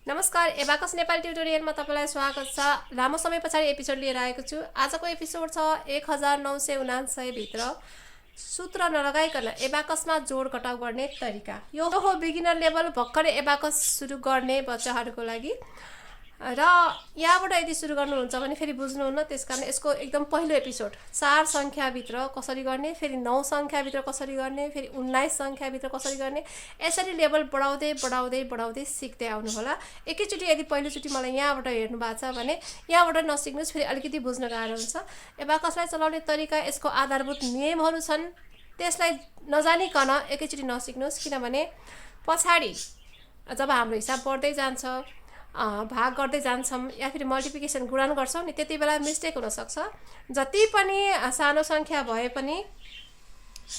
नमस्कार एबाकस नेपाली ट्युटोरियलमा तपाईलाई स्वागत छ। लामो समय पछाडि एपिसोड लिएर आएको छु। आजको एपिसोड छ 1979 भित्र सूत्र नलगाइकन एबाकसमा जोड घटाउ गर्ने तरिका। यो हो बिगिनर लेभल भर्खरै एबाकस सुरु गर्ने बच्चाहरूको लागि। र यहाँबाट यदि सुरु गर्नुहुन्छ भने फेरि बुझ्नुहुन्न, त्यसकारण यसको एकदम पहिलो एपिसोड 4 संख्याभित्र कसरी गर्ने, फेरि 9 संख्याभित्र कसरी गर्ने, फेरि 19 संख्याभित्र कसरी गर्ने, यसरी लेभल बढाउँदै बढाउँदै बढाउँदै सिक्दै आउनु होला। एकैचोटि यदि पहिलोचोटि मलाई यहाँबाट हेर्नु भएको छ भने यहाँबाट नसिक्नुस्, फेरि अलिकति बुझ्न गाह्रो हुन्छ। एबाकसलाई चलाउने तरिका, यसको आधारभूत नियमहरू छन्, त्यसलाई नजानिकन एकैचोटि नसिक्नुस्। किनभने पछाडि जब हाम्रो हिसाब बढ्दै जान्छ, भाग गर्दै जान्छौँ या फेरि मल्टिप्लिकेसन गुणन गर्छौँ नि, त्यति बेला मिस्टेक हुनसक्छ। जति पनि सानो सङ्ख्या भए पनि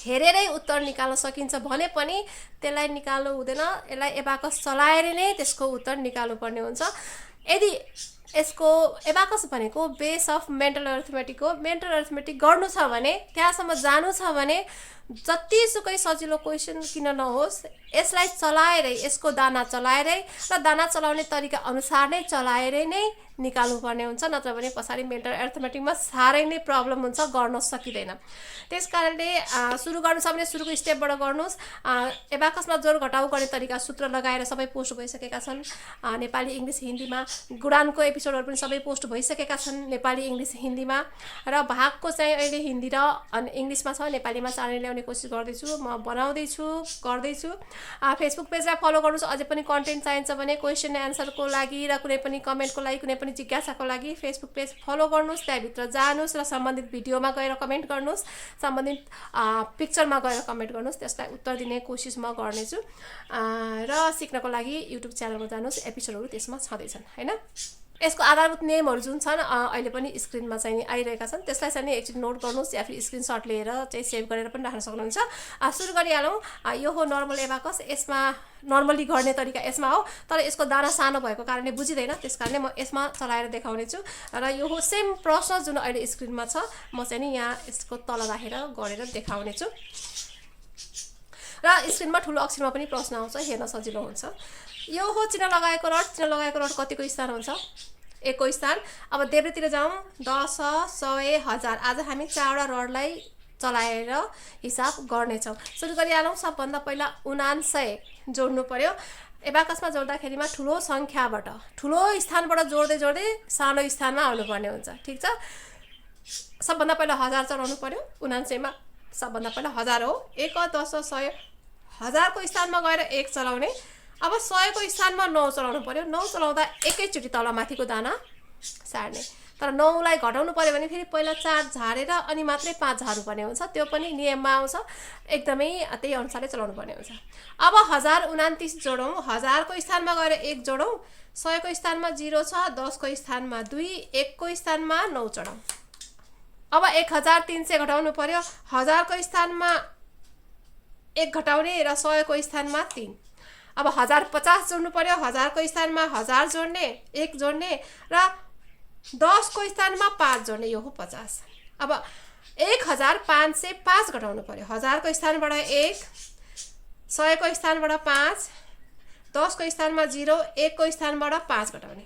हेरेरै उत्तर निकाल्न सकिन्छ भने पनि त्यसलाई निकाल्नु हुँदैन। यसलाई एबाकस चलाएर नै त्यसको उत्तर निकाल्नुपर्ने हुन्छ। यदि यसको एबाकस भनेको बेस अफ मेन्टल अर्थमेटिक हो। मेन्टल अर्थमेटिक गर्नु छ भने, त्यहाँसम्म जानु छ भने जतिसुकै सजिलो क्वेसन किन नहोस्, यसलाई चलाएरै, यसको दाना चलाएरै र दाना चलाउने तरिका अनुसार नै चलाएरै नै निकाल्नुपर्ने हुन्छ। नत्र भने पछाडि मेन्टल अर्थमेटिकमा साह्रै नै प्रब्लम हुन्छ, गर्न सकिँदैन। त्यस कारणले सुरु गर्नु छ भने सुरुको स्टेपबाट गर्नुहोस्। एबाकसमा जोड घटाउ गर्ने तरिका सूत्र लगाएर सबै पोस्ट भइसकेका छन्। नेपाली इङ्ग्लिस हिन्दीमा गुणानको एपिसोडहरू पनि सबै पोस्ट भइसकेका छन् नेपाली इङ्ग्लिस हिन्दीमा। र भागको चाहिँ अहिले हिन्दी र इङ्ग्लिसमा छ, नेपालीमा चाँडै ल्याउने कोसिस गर्दैछु, म बनाउँदैछु, गर्दैछु। फेसबुक पेजलाई फलो गर्नुहोस्। अझै पनि कन्टेन्ट चाहिन्छ भने क्वेसन एन्सरको लागि र कुनै पनि कमेन्टको लागि, कुनै पनि जिज्ञासाको लागि फेसबुक पेज फलो गर्नुहोस्। त्यहाँभित्र जानुहोस् र सम्बन्धित भिडियोमा गएर कमेन्ट गर्नुहोस्, सम्बन्धित पिक्चरमा गएर कमेन्ट गर्नुहोस्। त्यसलाई उत्तर दिने कोसिस म गर्नेछु। र सिक्नको लागि युट्युब च्यानलमा जानुहोस्, एपिसोडहरू त्यसमा छँदैछन् हैन। यसको आधारभूत नियमहरू जुन छन् अहिले पनि स्क्रिनमा चाहिँ नि आइरहेका छन्, त्यसलाई चाहिँ नि एकचोटि नोट गर्नुहोस् या फिर स्क्रिनसट लिएर चाहिँ सेभ गरेर पनि राख्न सक्नुहुन्छ। सुरु गरिहालौँ। यो हो नर्मल एबाकस। यसमा नर्मली गर्ने तरिका यसमा हो, तर यसको दाना सानो भएको कारणले बुझिँदैन, त्यस कारणले म यसमा चलाएर देखाउने छु। र यो हो सेम प्रश्न जुन अहिले स्क्रिनमा छ, म चाहिँ नि यहाँ यसको तल राखेर गरेर देखाउने छु। र स्क्रिनमा ठुलो अक्षरमा पनि प्रश्न आउँछ, हेर्न सजिलो हुन्छ। यो हो चिन्ह लगाएको रड। चिन्ह लगाएको रड कतिको स्थान हुन्छ? 1 को स्थान। अब देब्रेतिर जाउँ। 10, 100, 1000। आज हामी 4वटा रडलाई चलाएर हिसाब गर्नेछौँ। सुरु गरिहालौँ। सबभन्दा पहिला 79 जोड्नु पर्यो। एबाकसमा जोड्दाखेरिमा ठुलो सङ्ख्याबाट, ठुलो स्थानबाट जोड्दै जोड्दै सानो स्थानमा आउनुपर्ने हुन्छ। ठिक छ। सबभन्दा पहिला 1000 चलाउनु पर्यो। 79 मा सबभन्दा पहिला 1000 हो। 1, 10, 100, 1000 को स्थानमा गएर 1 चलाउने। अब 100 को स्थानमा 9 चलाउनु पर्यो। 9 चलाउँदा एकैचोटि तल माथिको दाना सार्ने। तर 9 लाई घटाउनु पर्यो भने फेरि पहिला 4 झारेर अनि मात्रै 5 झार्नुपर्ने हुन्छ। त्यो पनि नियममा आउँछ, एकदमै त्यही अनुसारले चलाउनु पर्ने हुन्छ। अब 1029 जोडौँ। 1000 को स्थानमा गएर 1 जोडौँ। 100 को स्थानमा 0 छ, 10 को स्थानमा 2, 1 को स्थानमा 9 चढाउँ। अब 1300 घटाउनु पर्यो। 1000 को स्थानमा 1 घटाउने र 100 को स्थानमा 3। अब 1050 जोड्नु पर्यो। 1000 को स्थानमा 1000 जोड्ने, 1 जोड्ने र 10 को स्थानमा 5 जोड्ने, यो हो 50। अब 1505 घटाउनु पर्यो। 1000 को स्थानबाट 1, 100 को स्थानबाट 5, 10 को स्थानमा 0, 1 को स्थानबाट 5 घटाउने।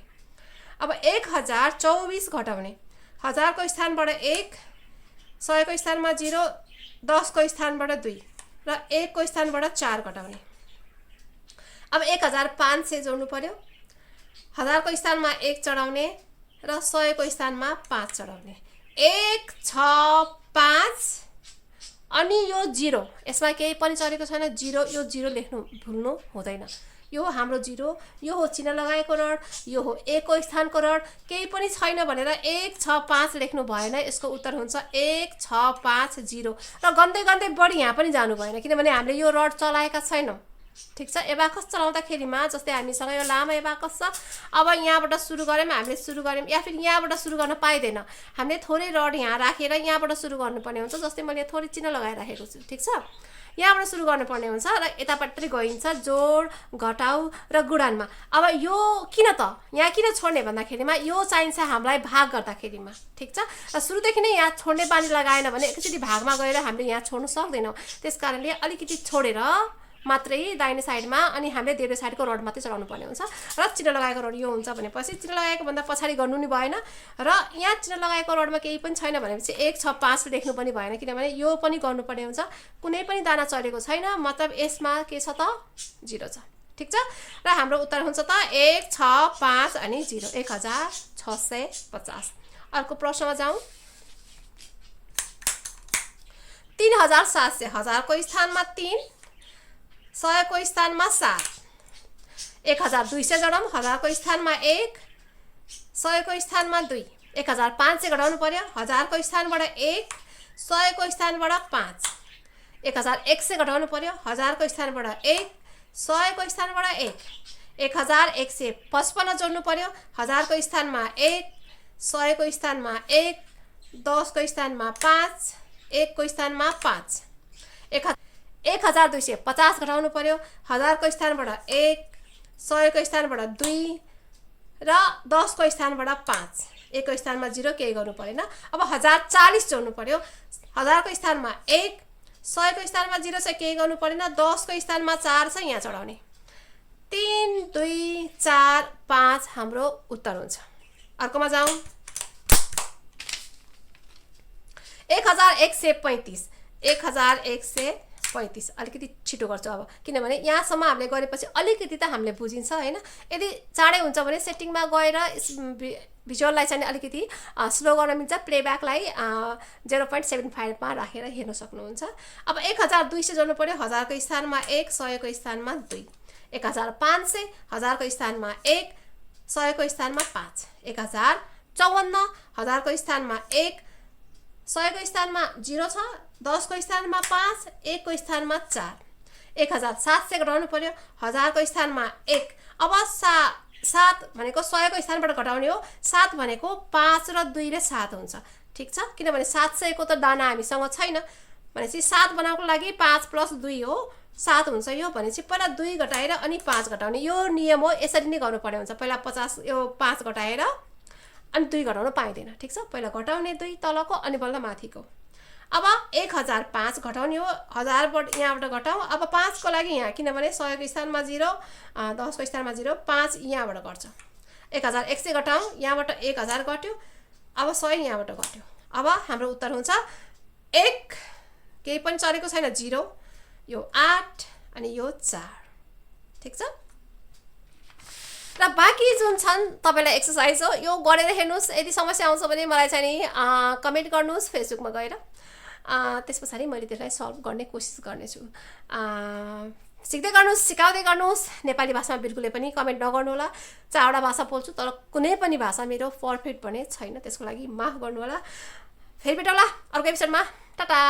अब 1024 घटाउने। 1000 को स्थानबाट 1, 100 को स्थानमा 0, 10 को स्थानबाट 2 र 1 को स्थानबाट 4 घटाउने। अब 1500 जोड्नु पर्यो। 1000 को स्थानमा 1 चढाउने र 100 को स्थानमा 5 चढाउने। 1, 6, 5 अनि यो 0। यसमा केही पनि चलेको छैन, 0। यो 0 लेख्नु भुल्नु हुँदैन। यो हो हाम्रो 0। यो हो चिन्ह लगाएको रड। यो हो 1 को स्थानको रड। केही पनि छैन भनेर 1, 6, 5 लेख्नु भएन। यसको उत्तर हुन्छ 1, 6, 5, 0। र गन्दै गन्दै बढी यहाँ पनि जानु भएन, किनभने हामीले यो रड चलाएका छैनौँ। ठिक छ। एबाकस चलाउँदाखेरिमा जस्तै हामीसँग यो लामो एबाकस छ। अब यहाँबाट सुरु गऱ्यौँ, हामीले सुरु गऱ्यौँ या फिर यहाँबाट सुरु गर्न पाइँदैन। हामीले थोरै रड यहाँ राखेर यहाँबाट सुरु गर्नुपर्ने हुन्छ। जस्तै मैले थोरै चिन्ह लगाएर राखेको छु। ठिक छ। यहाँबाट सुरु गर्नुपर्ने हुन्छ र यतापट्टि गइन्छ जोड, घटाउ र गुणनमा। अब यो किन त यहाँ किन छोड्ने भन्दाखेरिमा यो चाहिन्छ हामीलाई भाग गर्दाखेरिमा। ठिक छ। र सुरुदेखि नै यहाँ छोड्ने बानी लगाएन भने एकचोटि भागमा गएर हामीले यहाँ छोड्न सक्दैनौँ। त्यस कारणले अलिकति छोडेर मात्रै दाहिने साइडमा अनि हामीले देब्रे साइडको रड मात्रै चढाउनु पर्ने हुन्छ र चिह्न लगाएको रड यो हुन्छ भनेपछि चिह्न लगाएको भन्दा पछाडि गर्नु नि भएन र यहाँ चिह्न लगाएको रडमा केही पनि छैन भनेपछि 1 6 5 लेख्नु पनि भएन किनभने यो पनि गर्नुपर्ने हुन्छ कुनै पनि दाना चलेको छैन मतलब यसमा के छ त 0 छ ठीक छ र हाम्रो उत्तर हुन्छ त 1 6 5 अनि 0 1650 अर्को प्रश्नमा जाउँ 3700 हजारको स्थानमा 3 100 को स्थानमा 7 1200 जोडौँ हजारको स्थानमा 1 100 को स्थानमा 2 1500 घटाउनु पर्यो हजारको स्थानबाट 1 100 को स्थानबाट 5 1100 घटाउनु पर्यो हजारको स्थानबाट 1 100 को स्थानबाट 1 1155 जोड्नु पर्यो हजारको स्थानमा 1 100 को स्थानमा 1 10 को स्थानमा 5 1 को स्थानमा 5 1250 घटाउनु पर्यो हजारको स्थानबाट 1 100 को स्थानबाट 2 र 10 को स्थानबाट 5 1 को स्थानमा 0 केही गर्नु परेन अब 1040 जोड्नु पर्यो हजारको स्थानमा 1 100 को स्थानमा 0 छ केही गर्नु परेन 10 को स्थानमा 4 छ यहाँ चढाउने 3 2 4 5 हाम्रो उत्तर हुन्छ अर्कोमा जाउँ 1135 1135 अलिकति छिटो गर्छु अब किनभने यहाँसम्म हामीले गरेपछि अलिकति त हामीले बुझिन्छ हैन यदि चाँडै हुन्छ भने सेटिङमा गएर भिजुअललाई चाहिँ अलिकति स्लो गर्न मिल्छ प्लेब्याकलाई 0.75 मा राखेर हेर्न सक्नुहुन्छ अब 1200 जोड्नु पर्यो हजारको स्थानमा 1 100 को स्थानमा 2 1500 हजारको स्थानमा 1 100 को स्थानमा 5 1054 हजारको स्थानमा 1 100 को स्थानमा 0 छ 10 को स्थानमा 5 1 को स्थानमा 4 1700 घटाउनु पर्यो हजारको स्थानमा 1 अब 7 भनेको 100 को स्थानबाट घटाउने हो 7 भनेको 5 र 2 ले 7 हुन्छ ठीक छ किनभने 700 को त दाना हामीसँग छैन भनेपछि 7 बनाउनको लागि 5 + 2 हो 7 हुन्छ यो भनेपछि पहिला 2 घटाएर अनि 5 घटाउने यो नियम हो यसरी नै गर्नुपर्ने हुन्छ पहिला 50 यो 5 घटाएर अनि 2 घटाउन पाइदैन ठीक छ पहिला घटाउने 2 तलको अनि बल्ल माथिको अब 1005 घटाउने हो 1000 बाट यहाँबाट घटाऊ अब 5 को लागि यहाँ किनभने 100 को स्थानमा 0 10 को स्थानमा 0 5 यहाँबाट गर्छ 1100 घटाऊ यहाँबाट 1000 घट्यो अब 100 यहाँबाट घट्यो अब हाम्रो उत्तर हुन्छ 1 केही पनि चलेको छैन 0 यो 8 अनि यो 4 ठीक छ र बाँकी जुन छन् तपाईलाई एक्सरसाइज हो यो गरेर हेर्नुस् यदि समस्या आउँछ भने मलाई चाहिँ नि कमेन्ट गर्नुस् फेसबुकमा गएर त्यसपछि मैले त्यसलाई सल्भ गर्ने कोसिस गर्नेछु सिक्दै गर्नुस् सिकाउँदै गर्नुस् नेपाली भाषामा बिल्कुलै पनि कमेन्ट नगर्नु होला 4वटा भाषा बोल्छु तर कुनै पनि भाषा मेरो परफेक्ट भने छैन त्यसको लागि माफ गर्नु होला फेरि भेटौँला अर्को एपिसोडमा टाटा